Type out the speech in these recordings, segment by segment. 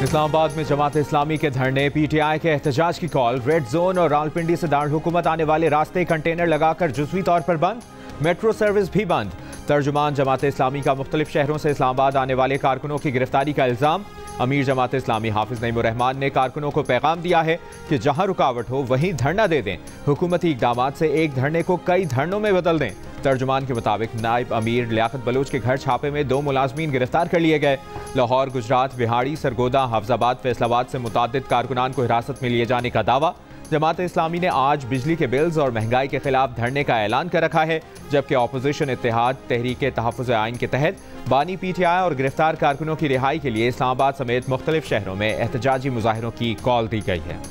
इस्लामाबाद में जमात इस्लामी के धरने, पीटीआई के एहतजाज की कॉल, रेड जोन और रावलपिंडी से दारुल हुकूमत आने वाले रास्ते कंटेनर लगाकर जुज़वी तौर पर बंद, मेट्रो सर्विस भी बंद। तर्जुमान जमात इस्लामी का मुख्तलिफ शहरों से इस्लामाबाद आने वाले कारकुनों की गिरफ्तारी का इल्ज़ाम। अमीर जमात इस्लामी हाफिज नईमुर रहमान ने कारकुनों को पैगाम दिया है कि जहां रुकावट हो वहीं धरना दे दें, हुकूमती इक़दाम से एक धरने को कई धरनों में बदल दें। तर्जुमान के मुताबिक नायब अमीर लियाकत बलोच के घर छापे में 2 मुलाजमीन गिरफ्तार कर लिए गए। लाहौर, गुजरात, बिहाड़ी, सरगोदा, हाफजाबाद, फैसलाबाद से मुतादिद कारकुनान को हिरासत में लिए जाने का दावा। जमात इस्लामी ने आज बिजली के बिल्स और महंगाई के खिलाफ धरने का ऐलान कर रखा है, जबकि अपोजिशन इत्तेहाद तहरीक तहफ़्फ़ुज़ आइन के तहत बानी पीटीआई और गिरफ्तार कारकुनों की रिहाई के लिए इस्लामाबाद समेत मुख्तलिफ शहरों में एहतजाजी मुजाहिरों की कॉल दी गई है।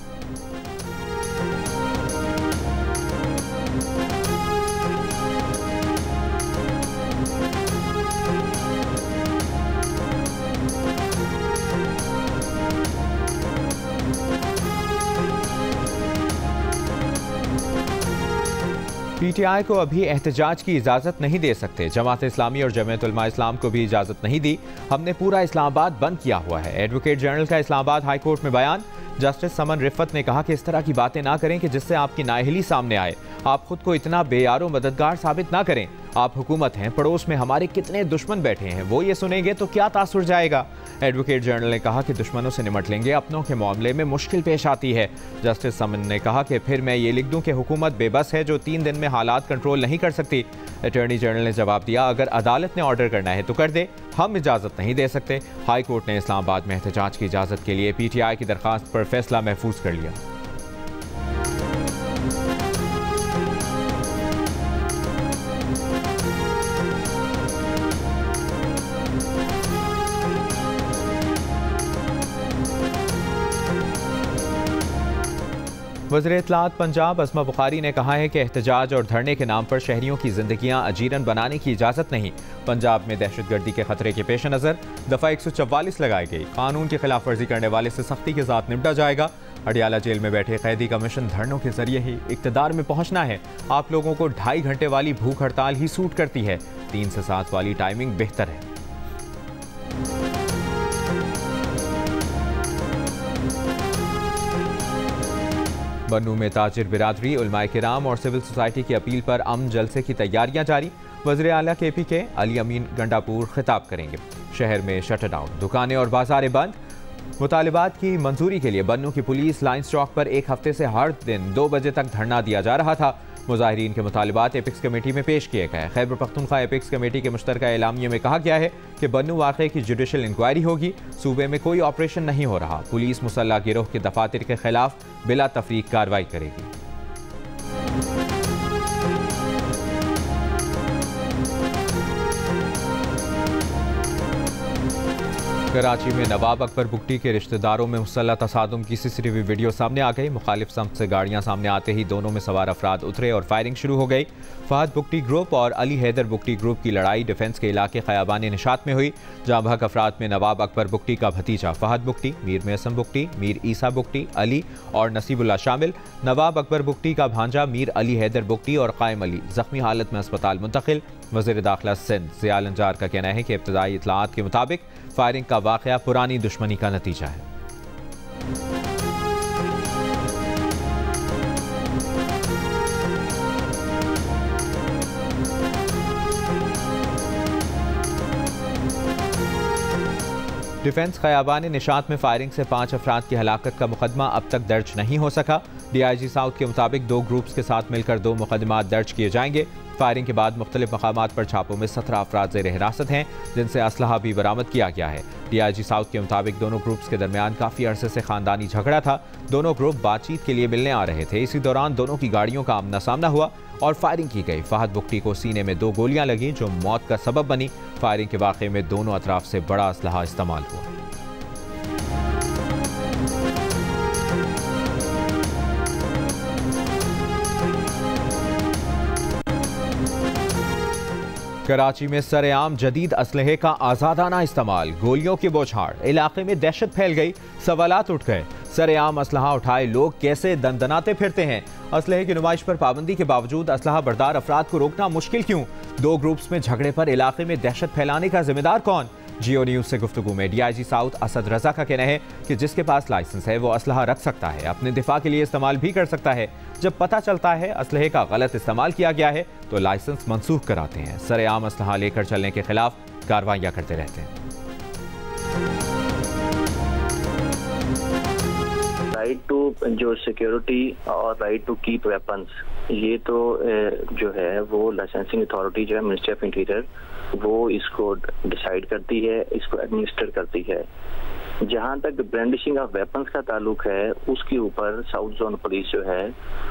पीटीआई को अभी एहतजाज की इजाज़त नहीं दे सकते। जमात इस्लामी और जमीयत उलमा इस्लाम को भी इजाज़त नहीं दी। हमने पूरा इस्लामाबाद बंद किया हुआ है। एडवोकेट जनरल का इस्लामाबाद हाई कोर्ट में बयान। जस्टिस समन रिफत ने कहा कि इस तरह की बातें ना करें कि जिससे आपकी नाअहली सामने आए। आप खुद को इतना बेयारो मददगार साबित ना करें। आप हुकूमत हैं, पड़ोस में हमारे कितने दुश्मन बैठे हैं, वो ये सुनेंगे तो क्या तासुर जाएगा। एडवोकेट जनरल ने कहा कि दुश्मनों से निमट लेंगे, अपनों के मामले में मुश्किल पेश आती है। जस्टिस समन ने कहा कि फिर मैं ये लिख दूं कि हुकूमत बेबस है जो 3 दिन में हालात कंट्रोल नहीं कर सकती। अटॉर्नी जनरल ने जवाब दिया, अगर अदालत ने ऑर्डर करना है तो कर दे, हम इजाज़त नहीं दे सकते। हाई कोर्ट ने इस्लामाबाद में एहतजाज की इजाज़त के लिए पीटीआई की दरख्वास्त पर फैसला महफूज कर लिया। वज़ीर इत्तलात पंजाब अस्मा बुखारी ने कहा है कि एहतजाज और धरने के नाम पर शहरियों की जिंदगियां अजीरन बनाने की इजाज़त नहीं। पंजाब में दहशतगर्दी के खतरे के पेश नज़र दफ़ा 144 लगाई गई। कानून की खिलाफ वर्जी करने वाले से सख्ती के साथ निपटा जाएगा। अडियाला जेल में बैठे कैदी का मिशन धरनों के जरिए ही इक़्तिदार में पहुंचना है। आप लोगों को 2.5 घंटे वाली भूख हड़ताल ही सूट करती है, 3 से 7 वाली टाइमिंग बेहतर है। बन्नू में ताजिर बिरादरी, उलमाए किराम और सिविल सोसाइटी की अपील पर अमन जलसे की तैयारियां जारी। वज़ीर आला KP के अली अमीन गंडापुर खिताब करेंगे। शहर में शटडाउन, दुकानें और बाजारें बंद। मुतालिबात की मंजूरी के लिए बन्नू की पुलिस लाइन चौक पर 1 हफ्ते से हर दिन 2 बजे तक धरना दिया जा रहा था। मुजाहिरीन के मुतालिबात एपिक्स कमेटी में पेश किए गए। खैबर पख्तूनख्वा एपिक्स कमेटी के मुश्तरका एलामिये में कहा गया है कि बन्नू वाक़े की जुडिशल इंक्वायरी होगी। सूबे में कोई ऑपरेशन नहीं हो रहा। पुलिस मुसल्लह गिरोह के दफातर के खिलाफ बिला तफरीक कार्रवाई करेगी। कराची में नवाब अकबर बुगटी के रिश्तेदारों में मुसल्लह तसादुम की CCTV वीडियो सामने आ गई। मुखालिफ समत से गाड़ियां सामने आते ही दोनों में सवार अफराद उतरे और फायरिंग शुरू हो गई। फहद बुगटी ग्रुप और अली हैदर बुगटी ग्रुप की लड़ाई डिफेंस के इलाके खयाबान निशात में हुई, जहां भग अफराद में नवाब अकबर बुगटी का भतीजा फहद बुगटी, मीर मेहसन बुगटी, मीर ईसा बुगटी, अली और नसीबुल्लाह शामिल। नवाब अकबर बुगटी का भांजा मीर अली हैदर बुगटी और कायम अली जख्मी हालत में अस्पताल मुंतकिल। वज़ीर दाखिला सिंध ज़िया लंजार का कहना है कि इब्तदाई इत्तलाआत के मुताबिक फायरिंग का वाक़या पुरानी दुश्मनी का नतीजा है। डिफेंस खयाबान निशात में फायरिंग से 5 अफराद की हलाकत का मुकदमा अब तक दर्ज नहीं हो सका। DIG साउथ के मुताबिक 2 ग्रुप्स के साथ मिलकर 2 मुकदमात दर्ज किए जाएंगे। फायरिंग के बाद मुख्तलिफ मकामात पर छापों में 17 अफराद ज़ेर हिरासत हैं, जिनसे असलहा भी बरामद किया गया है। DIG साउथ के मुताबिक दोनों ग्रुप्स के दरमियान काफ़ी अरसे से खानदानी झगड़ा था। दोनों ग्रुप बातचीत के लिए मिलने आ रहे थे। इसी दौरान दोनों की गाड़ियों का आमना सामना हुआ और फायरिंग की गई। फहद बुगटी को सीने में 2 गोलियां लगी, जो मौत का सबब बनी। फायरिंग के वाक़े में दोनों अतराफ से बड़ा असलहा इस्तेमाल हुआ। कराची में सरेआम जदीद असलहे का आज़ादाना इस्तेमाल, गोलियों की बौछार, इलाके में दहशत फैल गई। सवालात उठ गए, सरेआम असलहा उठाए लोग कैसे दंदनाते फिरते हैं। असलहे की नुमाइश पर पाबंदी के बावजूद असलहा बरदार अफराद को रोकना मुश्किल क्यों। 2 ग्रुप्स में झगड़े पर इलाके में दहशत फैलाने का जिम्मेदार कौन। जियो न्यूज से गुफ्तगू में डीआईजी साउथ असद रजा का कहना है कि जिसके पास लाइसेंस है वो असलहा रख सकता है, अपने दिफा के लिए इस्तेमाल भी कर सकता है। जब पता चलता है असलहे का गलत इस्तेमाल किया गया है तो लाइसेंस मनसूख कराते हैं। सरेआम असलहा लेकर चलने के खिलाफ कार्रवाइयां करते रहते हैं। राइट टू जो सिक्योरिटी और राइट टू कीप वेपन्स, ये तो जो है वो लाइसेंसिंग अथॉरिटी जो है मिनिस्ट्री ऑफ इंटीरियर वो इसको डिसाइड करती है, इसको एडमिनिस्टर करती है। जहां तक ब्रांडिशिंग ऑफ वेपन्स का ताल्लुक है उसके ऊपर साउथ जोन पुलिस जो है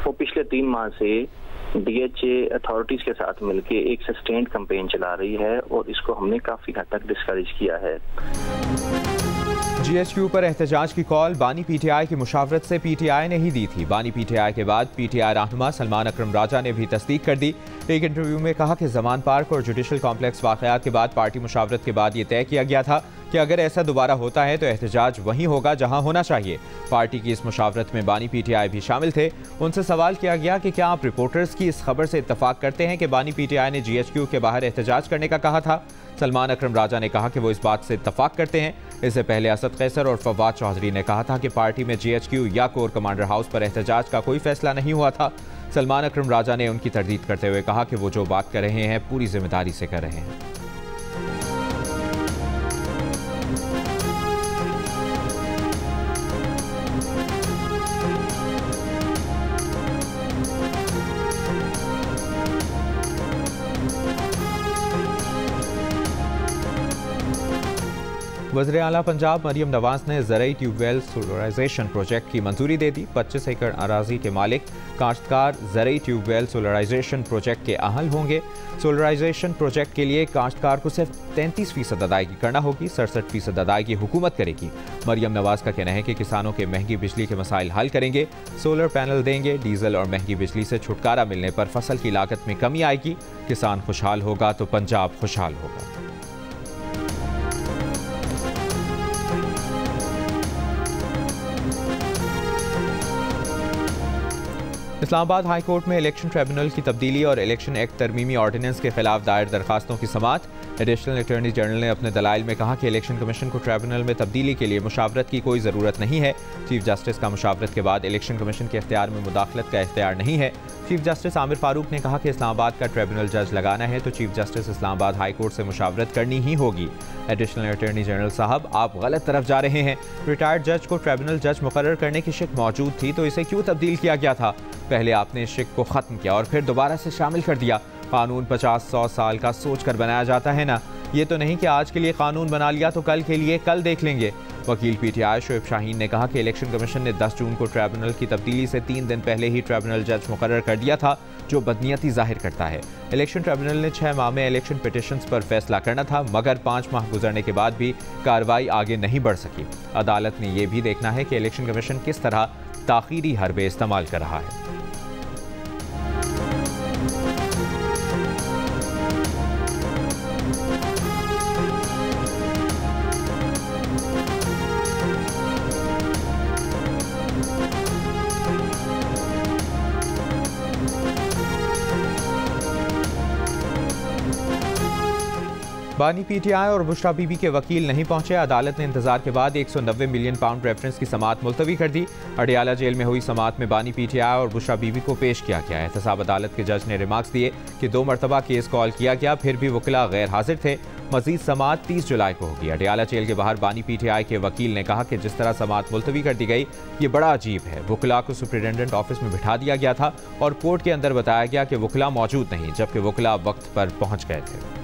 वो पिछले 3 माह से डीएचए अथॉरिटीज के साथ मिलके एक सस्टेन्ड कैंपेन चला रही है और इसको हमने काफी हद तक डिस्करेज किया है। जीएचक्यू पर एहतजाज की कॉल बानी पीटीआई की मुशावरत से पीटीआई ने ही दी थी। बानी पीटीआई के बाद पीटीआई रहनुमा सलमान अकरम राजा ने भी तस्दीक कर दी। एक इंटरव्यू में कहा कि जमान पार्क और जुडिशल कॉम्प्लेक्स वाकयात के बाद पार्टी मुशावरत के बाद ये तय किया गया था कि अगर ऐसा दोबारा होता है तो एहतजाज वहीं होगा जहां होना चाहिए। पार्टी की इस मुशावरत में बानी पीटीआई भी शामिल थे। उनसे सवाल किया गया कि क्या आप रिपोर्टर्स की इस खबर से इत्तफाक करते हैं कि बानी पीटीआई ने जीएचक्यू के बाहर एहतजाज करने का कहा था। सलमान अकरम राजा ने कहा कि वो इस बात से इत्तफाक करते हैं। इससे पहले असद कैसर और फवाद चौधरी ने कहा था कि पार्टी में जीएचक्यू या कोर कमांडर हाउस पर एहतजाज का कोई फैसला नहीं हुआ था। सलमान अकरम राजा ने उनकी तरदीद करते हुए कहा कि वो जो बात कर रहे हैं पूरी जिम्मेदारी से कर रहे हैं। वज़ीर आला पंजाब मरियम नवाज ने ज़रई ट्यूबवेल सोलराइजेशन प्रोजेक्ट की मंजूरी दे दी। 25 एकड़ अराजी के मालिक काश्तकार ज़रई ट्यूबवेल सोलराइजेशन प्रोजेक्ट के अहल होंगे। सोलराइजेशन प्रोजेक्ट के लिए काश्तकार को सिर्फ 33% अदायगी करना होगी, 67% अदायगी हुकूमत करेगी। मरियम नवाज का कहना है कि किसानों के महंगी बिजली के मसाइल हल करेंगे, सोलर पैनल देंगे, डीजल और महंगी बिजली से छुटकारा मिलने पर फसल की लागत में कमी आएगी। किसान खुशहाल होगा तो पंजाब खुशहाल होगा। इस्लामाबाद हाई कोर्ट में इलेक्शन ट्रिब्यूनल की तब्दीली और इलेक्शन एक्ट तरमीमी ऑर्डिनेंस के खिलाफ दायर दरखास्तों की समाअत। एडिशनल अटॉर्नी जनरल ने अपने दलाइल में कहा कि इलेक्शन कमीशन को ट्रिब्यूनल में तब्दीली के लिए मुशावरत की कोई ज़रूरत नहीं है। चीफ जस्टिस का मुशावरत के बाद इलेक्शन कमीशन के इख्तियार में मुदाखलत का इख्तियार नहीं है। चीफ जस्टिस आमिर फारूक ने कहा कि इस्लामाबाद का ट्रिब्यूनल जज लगाना है तो chief justice Islamabad high court से मुशावरत करनी ही होगी। एडिशनल अटॉर्नी जनरल साहब, आप गलत तरफ जा रहे हैं। रिटायर्ड जज को ट्रिब्यूनल जज मुकर्रर करने की शिक मौजूद थी तो इसे क्यों तब्दील किया गया था? पहले आपने इस शिक को ख़त्म किया और फिर दोबारा से शामिल कर दिया। कानून 50-100 साल का सोच कर बनाया जाता है ना, ये तो नहीं कि आज के लिए कानून बना लिया तो कल के लिए कल देख लेंगे। वकील पीटीआई शोएब शाहीन ने कहा कि इलेक्शन कमीशन ने 10 जून को ट्रिब्यूनल की तब्दीली से 3 दिन पहले ही ट्रिब्यूनल जज मुकर्रर कर दिया था, जो बदनीयती जाहिर करता है। इलेक्शन ट्रिब्यूनल ने 6 माह में इलेक्शन पिटिशंस पर फैसला करना था, मगर 5 माह गुजरने के बाद भी कार्रवाई आगे नहीं बढ़ सकी। अदालत ने यह भी देखना है कि इलेक्शन कमीशन किस तरह ताखीरी हरबे इस्तेमाल कर रहा है। बानी पीटीआई और बुशरा बीबी के वकील नहीं पहुंचे। अदालत ने इंतजार के बाद 190 मिलियन पाउंड रेफरेंस की समाअत मुलतवी कर दी। अडियाला जेल में हुई समाअत में बानी पीटीआई और बुशरा बीबी को पेश किया गया। एहतसाब अदालत के जज ने रिमार्क्स दिए कि 2 मरतबा केस कॉल किया गया, फिर भी वकीला गैर हाजिर थे। मजीद समाअत 30 जुलाई को होगी। अडियाला जेल के बाहर बानी पीटीआई के वकील ने कहा कि जिस तरह समाअत मुलतवी कर दी गई ये बड़ा अजीब है। वकीला को सुप्रिटेंडेंट ऑफिस में बिठा दिया गया था और कोर्ट के अंदर बताया गया कि वकीला मौजूद नहीं, जबकि वकीला वक्त पर पहुंच गए थे।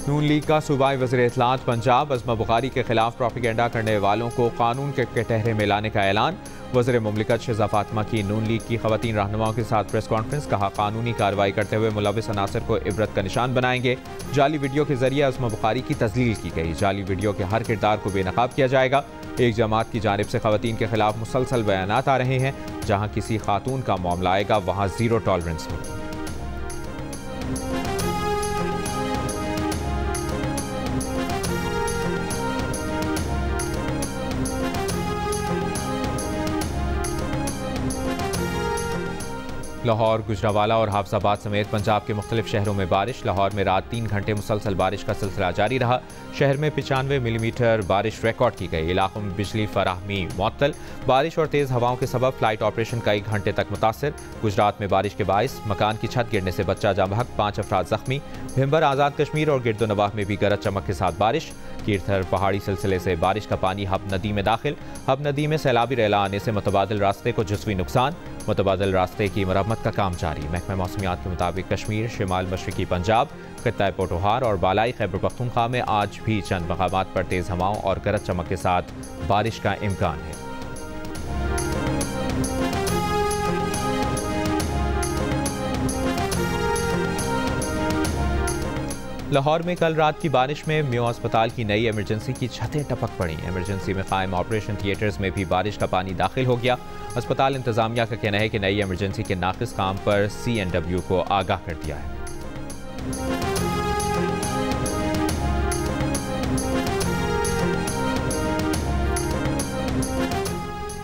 नून लीग का सूबाई वज़ीर इत्तलात पंजाब अज़मा बुखारी के खिलाफ प्रोपेगेंडा करने वालों को कानून के कटहरे में लाने का ऐलान। वज़ीर मुमलिकत शहज़ा फातिमा की नून लीग की ख़वातीन रहनुमाओं के साथ प्रेस कॉन्फ्रेंस। कहा, कानूनी कार्रवाई करते हुए मुलविस अनासर को इबरत का निशान बनाएंगे। जाली वीडियो के जरिए अज़मा बुखारी की तज़लील की गई। जाली वीडियो के हर किरदार को बेनकाब किया जाएगा। एक जमात की जानिब से ख़वातीन के खिलाफ मुसलसल बयानात आ रहे हैं। जहाँ किसी खातून का मामला आएगा वहाँ ज़ीरो टॉलरेंस होगी। लाहौर, गुजरावाला और हाफजाबाद समेत पंजाब के मुख्तलिफ शहरों में बारिश। लाहौर में रात 3 घंटे मुसलसल बारिश का सिलसिला जारी रहा। शहर में 95 मिलीमीटर बारिश रिकॉर्ड की गई। इलाकों में बिजली फराहमी मुअत्तल। बारिश और तेज़ हवाओं के सबब फ्लाइट ऑपरेशन कई घंटे तक मुतासर। गुजरात में बारिश के बाइस मकान की छत गिरने से बच्चा जाँ बहक, 5 अफराद जख्मी। भिम्बर, आज़ाद कश्मीर और गिरदोनवाह में भी गरज चमक के साथ बारिश। कीरथर पहाड़ी सिलसिले से बारिश का पानी हब नदी में दाखिल। हब नदी में सैलाबी रेला आने से मुतबादिल रास्ते को जुज़वी नुकसान। मुतबादिल रास्ते की मरम्मत का काम जारी। महकमा मौसमियात के मुताबिक कश्मीर, शिमाल मशरकी पंजाब, खित्ता पोटोहार और बालाई खैबर पख्तूनख्वा में आज भी चंद मकामात पर तेज़ हवाओं और गरज चमक के साथ बारिश का इम्कान है। लाहौर में कल रात की बारिश में म्यो अस्पताल की नई इमरजेंसी की छतें टपक पड़ी। इमरजेंसी में कायम ऑपरेशन थिएटर्स में भी बारिश का पानी दाखिल हो गया। अस्पताल इंतजामिया का कहना है कि नई इमरजेंसी के नाकिस काम पर CNW को आगाह कर दिया है।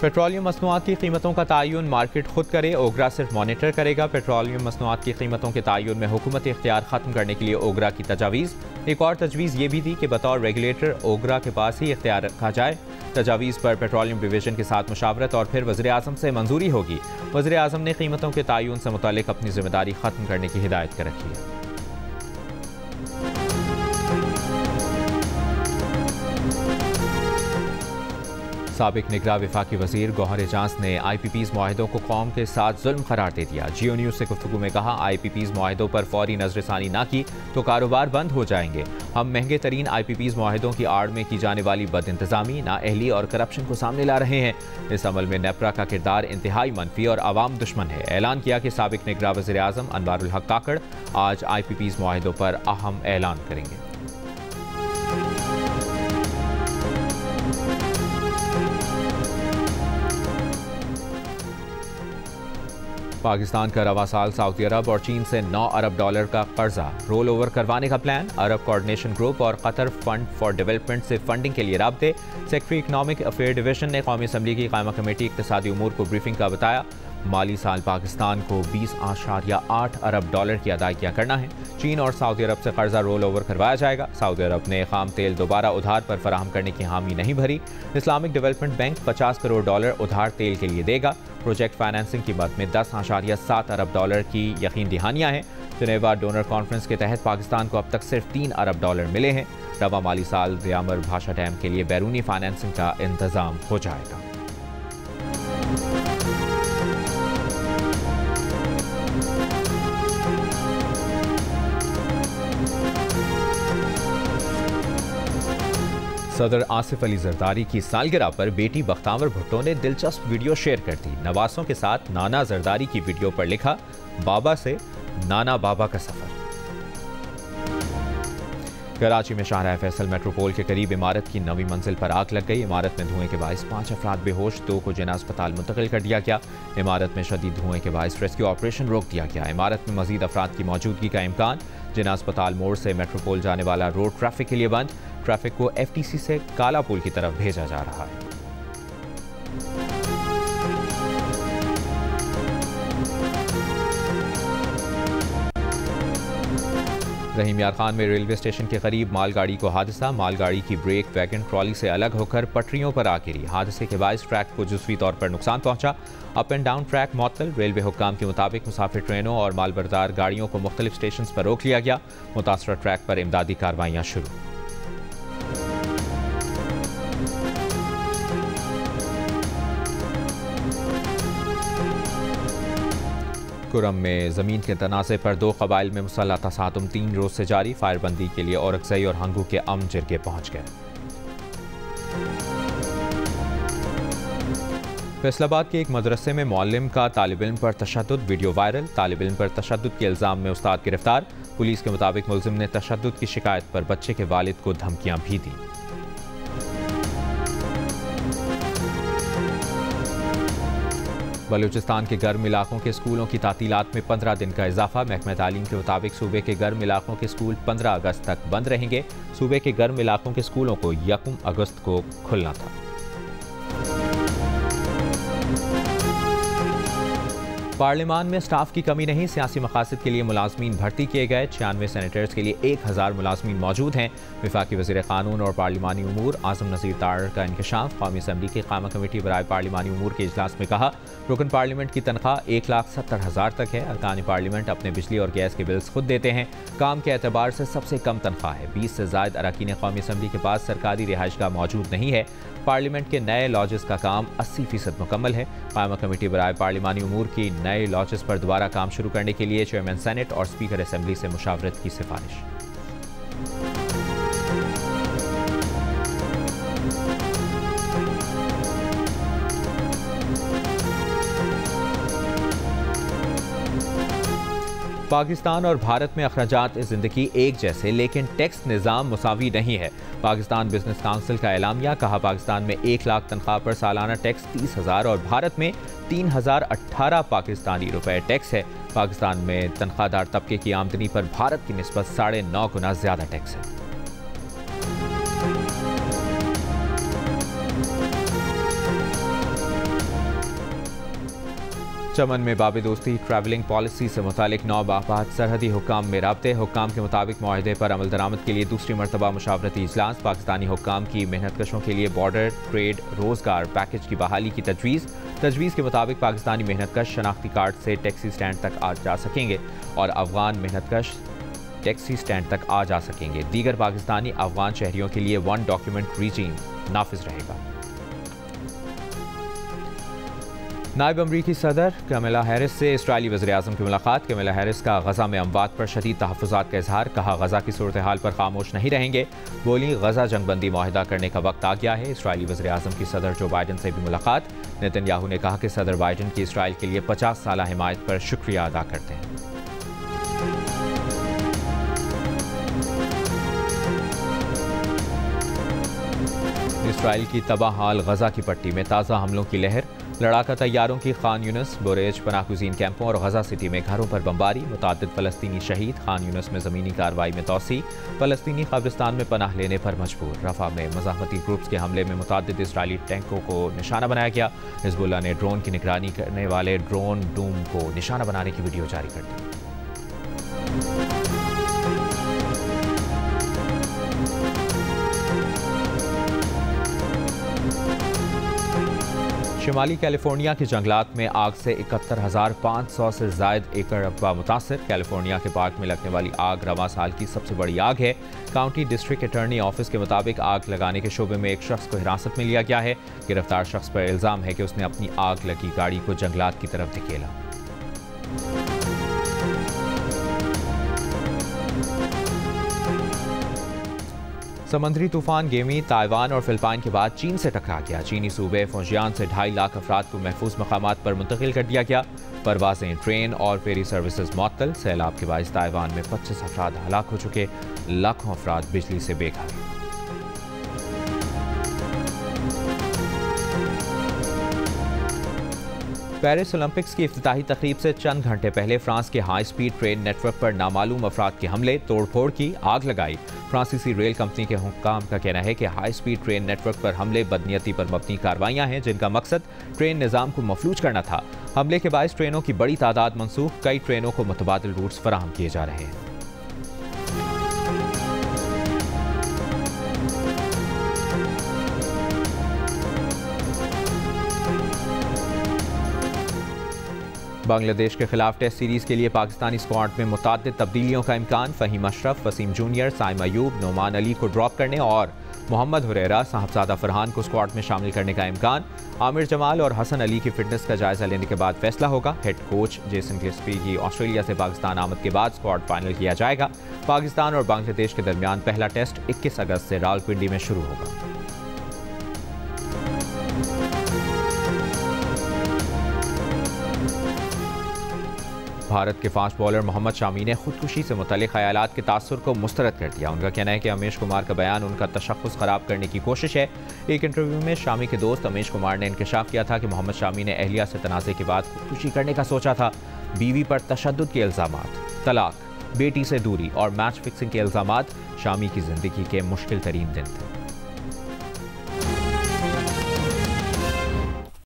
पेट्रोलियम मसनूआत की कीमतों का तयन मार्केट खुद करे, ओगरा सिर्फ मॉनिटर करेगा। पेट्रोलियम मसनूआत की कीमतों के तयन में हुकूमती इख्तियार खत्म करने के लिए ओगरा की तजावीज़। एक और तजवीज़ ये भी थी कि बतौर रेगुलेटर ओगरा के पास ही इख्तियार रखा जाए। तजावीज़ पर पेट्रोलियम डिवीजन के साथ मुशावरत और फिर वज़ीर आज़म से मंजूरी होगी। वज़ीर आज़म ने कीमतों के तयन से मुताल्लिक़ अपनी जिम्मेदारी खत्म करने की हिदायत कर रखी है। साबिक निगरान वफाकी वज़ीर गौहर एजाज ने IPPs मुआहिदों को कौम के साथ जुल्म करार दे दिया। जियो न्यूज़ से गुफ्तगू में कहा, IPPs मुआहिदों पर फौरी नजरसानी ना की तो कारोबार बंद हो जाएंगे। हम महंगे तरीन IPPs मुआहिदों की आड़ में की जाने वाली बदइंतजामी, नाअहली और करप्शन को सामने ला रहे हैं। इस अमल में नेपरा का किरदार इंतहाई मनफी और आवाम दुश्मन है। ऐलान किया कि साबिक निगरान वज़ीर आज़म अनवारुल हक काकड़ आज IPPs मुआहिदों पर अहम ऐलान करेंगे। पाकिस्तान का रवा साल सऊदी अरब और चीन से 9 अरब डॉलर का कर्जा रोल ओवर करवाने का प्लान। अरब कोऑर्डिनेशन ग्रुप और कतर फंड फॉर डेवलपमेंट से फंडिंग के लिए राब्ते। सेक्रेटरी इकनॉमिक अफेयर डिवीजन ने कौमी असम्बली की कायमा कमेटी इक्तिसादी उमूर को ब्रीफिंग का बताया। माली साल पाकिस्तान को 20.8 अरब डॉलर की अदायगियाँ करना है। चीन और सऊदी अरब से कर्जा रोल ओवर करवाया जाएगा। सऊदी अरब ने खाम तेल दोबारा उधार पर फराहम करने की हामी नहीं भरी। Islamic development bank 50 crore dollar उधार तेल के लिए देगा। प्रोजेक्ट फाइनेंसिंग की मद में 10.7 अरब डॉलर की यकीन दहानियाँ हैं। जिनेवा डोनर कॉन्फ्रेंस के तहत पाकिस्तान को अब तक सिर्फ 3 अरब डॉलर मिले हैं। रवा माली साल दयामर भाषा डैम के लिए बैरूनी फाइनेंसिंग का इंतजाम हो जाएगा। सदर आसिफ अली जरदारी की सालगिरह पर बेटी बख्तावर भुट्टो ने दिलचस्प वीडियो शेयर कर दी। नवासों के साथ नाना जरदारी की वीडियो पर लिखा, बाबा से नाना बाबा का सफर। कराची में शाहराह फैसल मेट्रोपोल के करीब इमारत की 9वीं मंजिल पर आग लग गई। इमारत में धुएं के बायस 5 अफराद बेहोश, 2 को जिना अस्पताल मुंतकिल कर दिया गया। इमारत में शदीद धुएं के बायस रेस्क्यू ऑपरेशन रोक दिया गया। इमारत में मजीद अफराद की मौजूदगी का इम्कान। जिना अस्पताल मोड़ से मेट्रोपोल जाने वाला रोड ट्रैफिक के लिए बंद। ट्रैफिक को FTC से काला पुल की तरफ भेजा जा रहा है। रहीम यार खान में रेलवे स्टेशन के करीब मालगाड़ी को हादसा। मालगाड़ी की ब्रेक वैगन ट्रॉली से अलग होकर पटरियों पर आ गिरी। हादसे के बायस ट्रैक को जुज़वी तौर पर नुकसान पहुंचा। अप एंड डाउन ट्रैक मुअत्तल। रेलवे हुक्काम के मुताबिक मुसाफिर ट्रेनों और मालबरदार गाड़ियों को मुख्तलिफ स्टेशन पर रोक लिया गया। मुतासरा ट्रैक पर इमदादी कार्रवाइयाँ शुरू। कुरम में ज़मीन के तनाज़े पर 2 कबाइल में मुसल्लह तसादुम 3 रोज़ से जारी। फायरबंदी के लिए औरकज़ई और हंगू के अम जिरगे पहुँच गए। फैसलाबाद के एक मदरसे में मौल्लिम का तालिब इल्म पर तशद्दुद, वीडियो वायरल। तालिब इल्म पर तशद्दुद के इल्ज़ाम में उस्ताद गिरफ्तार। पुलिस के मुताबिक मुलजिम ने तशद्दुद की शिकायत पर बच्चे के वालिद को धमकियाँ भी दी। बलूचिस्तान के गर्म इलाकों के स्कूलों की तातीलात में 15 दिन का इजाफा। महकमा तालीम के मुताबिक सूबे के गर्म इलाकों के स्कूल 15 अगस्त तक बंद रहेंगे। सूबे के गर्म इलाकों के स्कूलों को 1 अगस्त को खुलना था। पार्लियामान में स्टाफ की कमी नहीं, सियासी मकासद के लिए मुलाजमीन भर्ती किए गए। 96 सेनेटर्स के लिए 1000 मुलाजमीन मौजूद हैं। वफाकी वज़ीर क़ानून और पार्लिमानी उमूर आज़म नज़ीर तार का इंकशाफ। कौमी असम्बली की कायमा कमेटी बराए पार्लिमानी उमूर के इजलास में कहा, रुकन पार्लियामेंट की तनख्वाह 1,70,000 तक है। अरकान पार्लियामेंट अपने बिजली और गैस के बिल्स खुद देते हैं। काम के एतबार से सबसे कम तनख्वाह है। 20 से ज़ायद अरकान कौमी असम्बली के पास सरकारी रिहाइशगाह मौजूद नहीं है। पार्लियामेंट के नए लॉजेस का काम 80% मुकम्मल है। कायमा कमेटी बराए पार्लिमानी उमूर की नए लॉजेस पर दोबारा काम शुरू करने के लिए चेयरमैन सेनेट और स्पीकर असम्बली से मुशावरत की सिफारिश। पाकिस्तान और भारत में अखराजात ज़िंदगी एक जैसे, लेकिन टैक्स निज़ाम मुसावी नहीं है। पाकिस्तान बिजनेस काउंसिल का एलामिया। कहा, पाकिस्तान में 1 लाख तनख्वाह पर सालाना टैक्स 30,000 और भारत में 3,018 पाकिस्तानी रुपए टैक्स है। पाकिस्तान में तनख्वाहदार तबके की आमदनी पर भारत की निस्बत 9.5 गुना ज़्यादा टैक्स है। चमन में बाब दोस्ती ट्रैवलिंग पॉलिसी से मुतालिक 9 बाबाद सरहदी हुक्काम में राब्ते। हुक्काम के मुताबिक मुआहदे पर अमल दरामद के लिए दूसरी मरतबा मुशावरती इजलास। पाकिस्तानी हुक्काम की मेहनतकशों के लिए बॉर्डर ट्रेड रोजगार पैकेज की बहाली की तजवीज़ के मुताबिक पाकिस्तानी मेहनतकश शनाख्ती कार्ड से टैक्सी स्टैंड तक आ जा सकेंगे और अफगान मेहनतकश टैक्सी स्टैंड तक आ जा सकेंगे। दीगर पाकिस्तानी अफगान शहरियों के लिए 1 डॉक्यूमेंट रीजीम नाफिज रहेगा। नायब अमरीकी सदर कमला हैरिस से इसराइली वज़ीर-ए-आज़म की मुलाकात। कमला हैरिस का गज़ा में अमवात पर शदीद तहफ़्फ़ुज़ात का इजहार। कहा, गज़ा की सूरत हाल पर खामोश नहीं रहेंगे। बोली, गज़ा जंगबंदी मुआहिदा करने का वक्त आ गया है। इसराइली वज़ीर-ए-आज़म की सदर जो बाइडन से भी मुलाकात। नेतन्याहू ने कहा कि सदर बाइडन की इसराइल के लिए 50 साला हिमायत पर शुक्रिया अदा करते हैं। इसराइल की तबाह हाल गज़ा की पट्टी में ताज़ा हमलों की लहर। लड़ाका तैयारों की खान यूनिस, बुरेज, पनाहगुज़ीन कैंपों और गज़ा सिटी में घरों पर बमबारी। मुतादिद फ़लस्तीनी शहीद। खान यूनिस में ज़मीनी कार्रवाई में तोसी। फ़लस्तीनी क़ब्रिस्तान में पनाह लेने पर मजबूर। रफ़ा में मज़ाहमती ग्रुप्स के हमले में मुतादिद इसराइली टैंकों को निशाना बनाया गया। हिज़्बुल्लाह ने ड्रोन की निगरानी करने वाले ड्रोन डूम को निशाना बनाने की वीडियो जारी कर दी। शिमाली कैलिफोर्निया के जंगलात में आग से 71,500 से ज़ायद एकड़ रकबा मुतासर। कैलिफोर्निया के पार्क में लगने वाली आग रवां साल की सबसे बड़ी आग है। काउंटी डिस्ट्रिक्ट अटॉर्नी ऑफिस के मुताबिक आग लगाने के शोबे में एक शख्स को हिरासत में लिया गया है। गिरफ्तार शख्स पर इल्ज़ाम है कि उसने अपनी आग लगी गाड़ी को जंगलात की तरफ धकेला। समंदरी तूफान गेमी ताइवान और फिलिपाइन के बाद चीन से टकरा गया। चीनी सूबे फौजियान से 2.5 लाख अफराद को महफूज मकामात पर मुंतकिल कर दिया गया। परवाजें, ट्रेन और फेरी सर्विसेज मअतल। सैलाब के बाइस ताइवान में 25 अफराद हलाक हो चुके। लाखों अफराद बिजली से बेघर। पेरिस ओलंपिक्स की इफ्तिताही तकरीब से चंद घंटे पहले फ्रांस के हाई स्पीड ट्रेन नेटवर्क पर नामालूम अफराद के हमले, तोड़फोड़ की, आग लगाई। फ्रांसीसी रेल कंपनी के हुक्काम का कहना है कि हाई स्पीड ट्रेन नेटवर्क पर हमले बदनीयती पर मबनी कार्रवाइयां हैं जिनका मकसद ट्रेन निज़ाम को मफलूज करना था। हमले के बायस ट्रेनों की बड़ी तादाद मनसूख, कई ट्रेनों को मुतबादिल रूट्स फराहम किए जा रहे हैं। बांग्लादेश के खिलाफ टेस्ट सीरीज के लिए पाकिस्तानी स्क्वाड में मुताद्दिद तब्दीलियों का इम्कान। फहीम अशरफ, वसीम जूनियर, साइम अयूब, नोमान अली को ड्रॉप करने और मोहम्मद हुरैरा, साहबजादा फरहान को स्क्वाड में शामिल करने का इम्कान। आमिर जमाल और हसन अली की फिटनेस का जायजा लेने के बाद फैसला होगा। हेड कोच जेसन गिल्स्पी की ऑस्ट्रेलिया से पाकिस्तान आमद के बाद स्क्वाड फाइनल किया जाएगा। पाकिस्तान और बांग्लादेश के दरमियान पहला टेस्ट 21 अगस्त से रावलपिंडी में शुरू होगा। भारत के फास्ट बॉलर मोहम्मद शामी ने खुदकुशी से मुतल्लिक ख्यालात के तासुर को मुस्तरद कर दिया। उनका कहना है कि अमीश कुमार का बयान उनका तशख़्ख़ुस ख़राब करने की कोशिश है। एक इंटरव्यू में शामी के दोस्त अमीश कुमार ने इंकशाफ किया था कि मोहम्मद शामी ने अहलिया से तनाज़े के बाद खुदकुशी करने का सोचा था। बीवी पर तशद्दुद के इल्ज़ामात, तलाक, बेटी से दूरी और मैच फिक्सिंग के इल्ज़ामात शामी की ज़िंदगी के मुश्किल तरीन दिन थे।